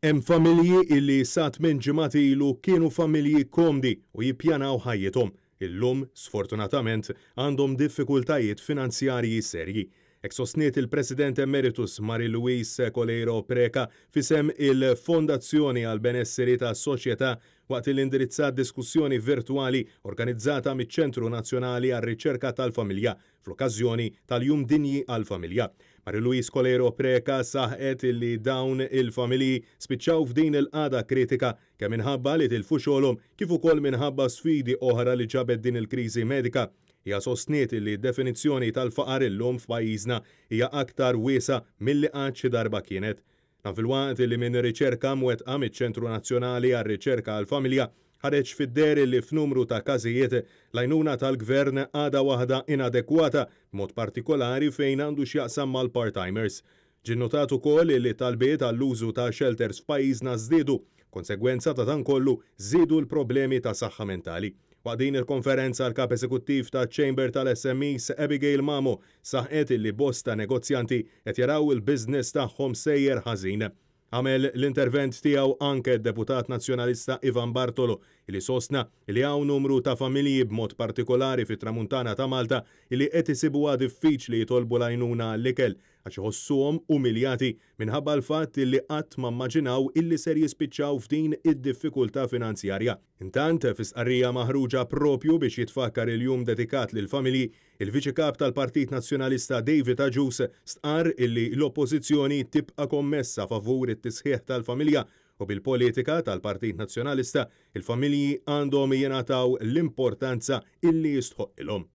Hemm familji illi sa tmien ġimgħat ilu kienu familji komdi u jippjanaw ħajjithom. Illum, sfortunatament, għandhom diffikultajiet finanzjarji serji. Hekk sostniet il-President Emeritus Marie-Louise Colero Preca fisem il-Fondazzjoni għal Benesseri tas-Soċjetà waqt il-indirizzat diskussjoni virtuali organizzata miċ-Ċentru Nazzjonali għar-Riċerka tal-Familja fl-okkażjoni tal-Jum Dinji għall-Familja. Marie-Louise Colero Preca saħqet li dawn il-familji spiċċaw f'din il-qagħda kritika kemm minħabba li tilfu xogħolhom kif ukoll minħabba sfidi oħra li ġabet din il-kriżi medika. Hija sostniet li d-definizzjoni tal-faqar illum f'pajjiżna hija aktar wiesa milli qatt xi darba kienet. Fil-waqt li minn riċerka mwettqa miċ-Ċentru Nazzjonali għar-Riċerka għall-Familja ħareġ fid-der li f'numru ta' każijiet l-għajnuna tal-gvern għadha waħda inadekwata b'mod partikolari fejn għandu x'jaqsam mal-part-timers. Ġie notat ukoll li talbiet għall-użu ta' shelters f'pajjiżna żdiedu, konsegwenza ta' dan kollu żiedu l-problemi ta' saħħa mentali. Waqt din il-konferenza l-kap eżekuttiv ta' Chamber tal-SMEs Abigail Mamo saħqet li bosta negozjanti qed jaraw il-business tagħhom sejjer ħażin. Għamel l-intervent tiegħu anke d-deputat nazzjonalista Ivan Bartolo li sostna li hawn numru ta' familji b'mod partikolari fit-Tramuntana ta' Malta li qed isibuha diffiċli jitolbu l-għajnuna l-ikel għax iħossuhom umiljati minħabba l-fatt li qatt ma mmaġinaw illi ser jispiċċaw f'din id-diffikultà finanzjarja. Intant, fis-qarrija maħruġa propju biex jitfakkar il-jum dedikat lil familji, il-Viċi Kap tal-Partit Nazzjonalista David Agius stqarr illi l-Oppożizzjoni tibqa' kommessa favur it-tisħiħ tal-familja u bil-politika tal-Partit Nazzjonalista il-familji għandhom jingħataw l-importanza illi jistħoqilhom.